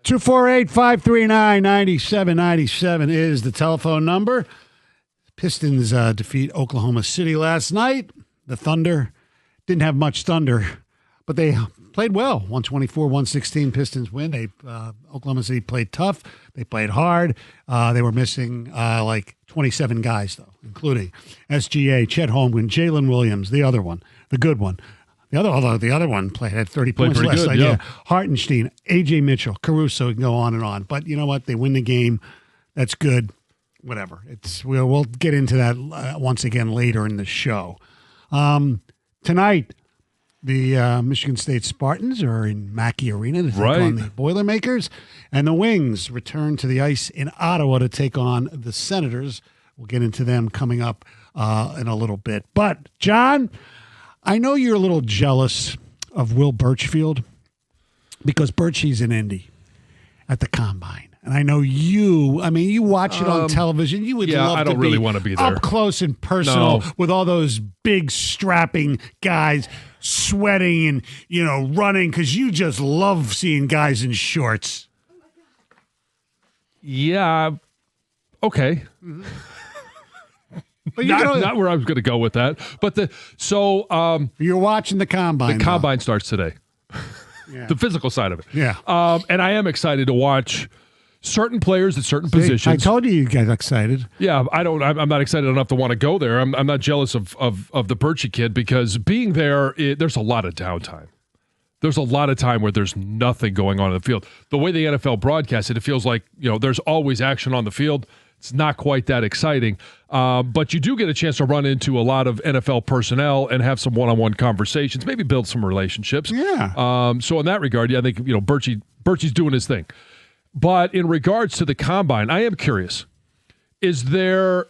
248-539-9797 is the telephone number. Pistons defeat Oklahoma City last night. The Thunder didn't have much thunder, but they played well. 124-116 Pistons win. Oklahoma City played tough. They played hard. They were missing like 27 guys, though, including SGA, Chet Holmgren, Jalen Williams, the other one, the good one. The other one had 30 points last night. Yeah. Hartenstein, A.J. Mitchell, Caruso, can go on and on. But you know what? They win the game. That's good. Whatever. We'll get into that once again later in the show. Tonight, the Michigan State Spartans are in Mackey Arena to take on the Boilermakers. And the Wings return to the ice in Ottawa to take on the Senators. We'll get into them coming up in a little bit. But, John, I know you're a little jealous of Will Birchfield because Birchie's in Indy at the Combine. And I know you watch it on television. You would love I don't to really want to be there. Up close and personal with all those big strapping guys sweating and, running because you just love seeing guys in shorts. Yeah. Okay. Mm-hmm. But not where I was going to go with that. But you're watching the Combine. The Combine starts today. Yeah. The physical side of it. Yeah. And I am excited to watch certain players at certain positions. I told you get excited. Yeah, I'm not excited enough to want to go there. I'm not jealous of the Birchie kid because being there, there's a lot of downtime. There's a lot of time where there's nothing going on in the field. The way the NFL broadcasts it feels like there's always action on the field. It's not quite that exciting, but you do get a chance to run into a lot of NFL personnel and have some one-on-one conversations, maybe build some relationships. Yeah. So in that regard, I think Birchie's doing his thing. But in regards to the Combine, I am curious: is there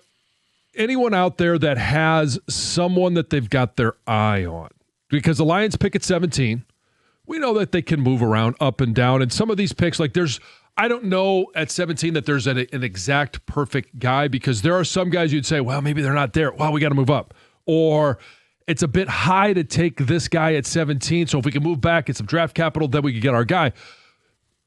anyone out there that has someone that they've got their eye on? Because the Lions pick at 17, we know that they can move around up and down, and some of these picks, I don't know at 17 that there's an exact perfect guy because there are some guys you'd say, well, maybe they're not there. Well, we got to move up. Or it's a bit high to take this guy at 17, so if we can move back, get some draft capital, then we can get our guy.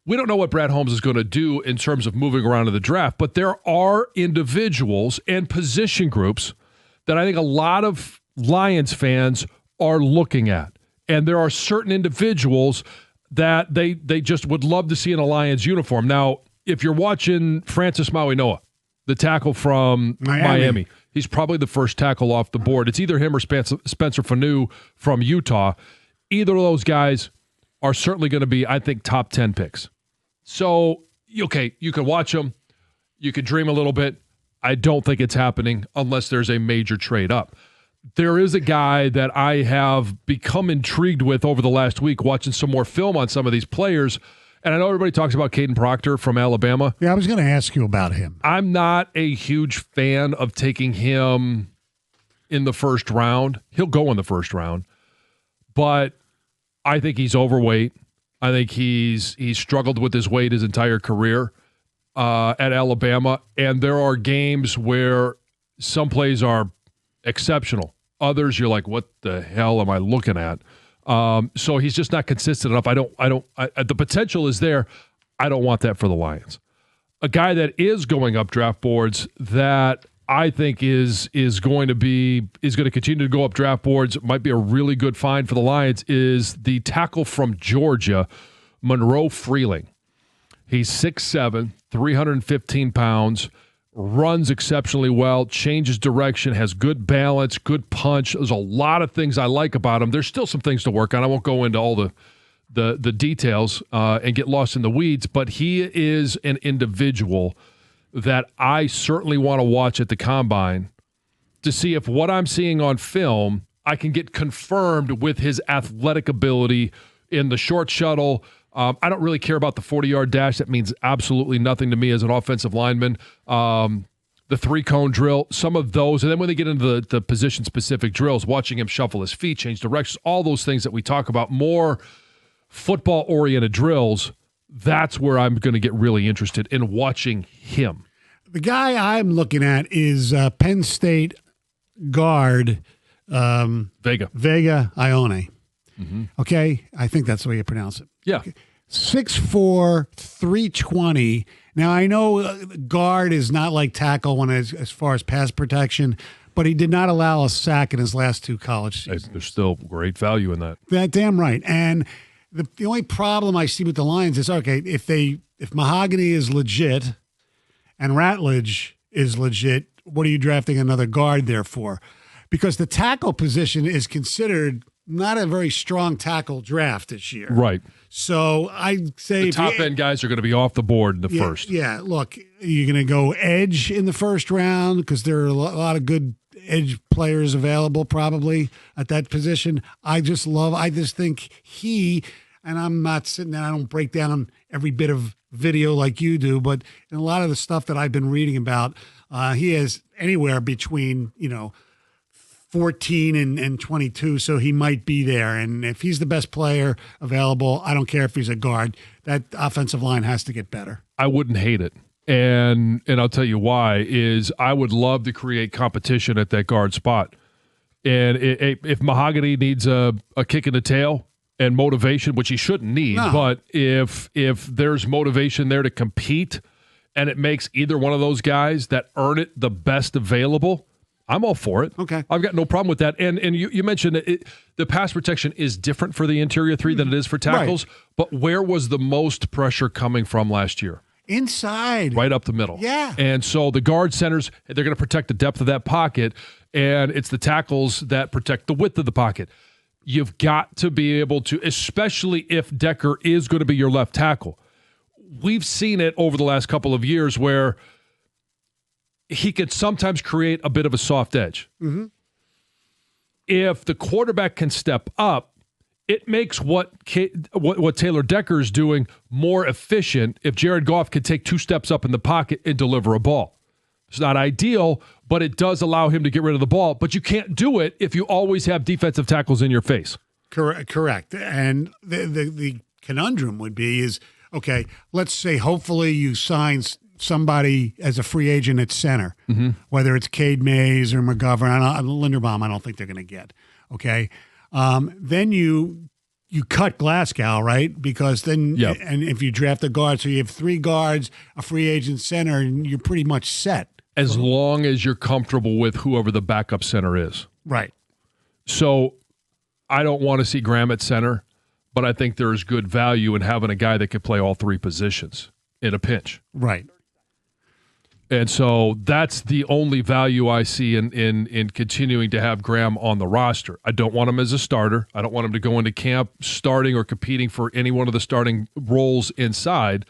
We don't know what Brad Holmes is going to do in terms of moving around in the draft, but there are individuals and position groups that I think a lot of Lions fans are looking at. And there are certain individuals that they just would love to see in a Lions uniform. Now, if you're watching Francis Maui-Noa, the tackle from Miami, he's probably the first tackle off the board. It's either him or Spencer Fanu from Utah. Either of those guys are certainly going to be, I think, top 10 picks. So, okay, you can watch them. You can dream a little bit. I don't think it's happening unless there's a major trade up. There is a guy that I have become intrigued with over the last week, watching some more film on some of these players. And I know everybody talks about Caden Proctor from Alabama. Yeah, I was going to ask you about him. I'm not a huge fan of taking him in the first round. He'll go in the first round. But I think he's overweight. I think he's struggled with his weight his entire career at Alabama. And there are games where some plays are exceptional. Others, you're like, what the hell am I looking at? So he's just not consistent enough. The potential is there. I don't want that for the Lions. A guy that is going up draft boards that I think is going to continue to go up draft boards, might be a really good find for the Lions, is the tackle from Georgia, Monroe Freeling. He's 6'7", 315 pounds, runs exceptionally well, changes direction, has good balance, good punch. There's a lot of things I like about him. There's still some things to work on. I won't go into all the details and get lost in the weeds, but he is an individual that I certainly want to watch at the Combine to see if what I'm seeing on film, I can get confirmed with his athletic ability in the short shuttle. I don't really care about the 40-yard dash. That means absolutely nothing to me as an offensive lineman. The three-cone drill, some of those. And then when they get into the position-specific drills, watching him shuffle his feet, change directions, all those things that we talk about, more football-oriented drills, that's where I'm going to get really interested in watching him. The guy I'm looking at is Penn State guard Vega Ione. Mm-hmm. Okay? I think that's the way you pronounce it. Yeah. Okay. 6'4", 320. Now, I know guard is not like tackle when as far as pass protection, but he did not allow a sack in his last 2 college seasons. There's still great value in that. That damn right. And the only problem I see with the Lions is, okay, if Mahogany is legit and Ratledge is legit, what are you drafting another guard there for? Because the tackle position is considered not a very strong tackle draft this year. Right. So I'd say the top end guys are going to be off the board in the first. Yeah, look, you're going to go edge in the first round because there are a lot of good edge players available probably at that position. I just think and I'm not sitting there, I don't break down every bit of video like you do, but in a lot of the stuff that I've been reading about, he has anywhere between, 14 and 22, so he might be there. And if he's the best player available, I don't care if he's a guard, that offensive line has to get better. I wouldn't hate it. And I'll tell you why, is I would love to create competition at that guard spot. And if Mahogany needs a kick in the tail and motivation, which he shouldn't need, but if there's motivation there to compete and it makes either one of those guys that earn it the best available, I'm all for it. Okay. I've got no problem with that. And you mentioned that the pass protection is different for the interior 3 than it is for tackles, right. But where was the most pressure coming from last year? Inside. Right up the middle. Yeah. And so the guard centers, they're going to protect the depth of that pocket, and it's the tackles that protect the width of the pocket. You've got to be able to, especially if Decker is going to be your left tackle. We've seen it over the last couple of years where he could sometimes create a bit of a soft edge. Mm-hmm. If the quarterback can step up, it makes what Taylor Decker is doing more efficient if Jared Goff can take 2 steps up in the pocket and deliver a ball. It's not ideal, but it does allow him to get rid of the ball. But you can't do it if you always have defensive tackles in your face. Correct. And the conundrum would be is, okay, let's say hopefully you sign somebody as a free agent at center, whether it's Cade Mays or McGovern. Linderbaum, I don't think they're going to get. Okay. Then you cut Glasgow, right? Because then, and if you draft a guard, so you have 3 guards, a free agent center, and you're pretty much set. As long as you're comfortable with whoever the backup center is. Right. So I don't want to see Graham at center, but I think there's good value in having a guy that can play all 3 positions in a pinch. Right. And so that's the only value I see in continuing to have Graham on the roster. I don't want him as a starter. I don't want him to go into camp starting or competing for any one of the starting roles inside.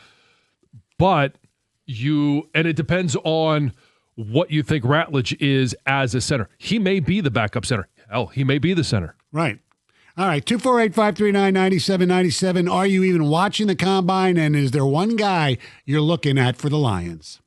But and it depends on what you think Ratledge is as a center. He may be the backup center. Hell, he may be the center. Right. All right, 248-539-9797. Are you even watching the Combine, and is there one guy you're looking at for the Lions?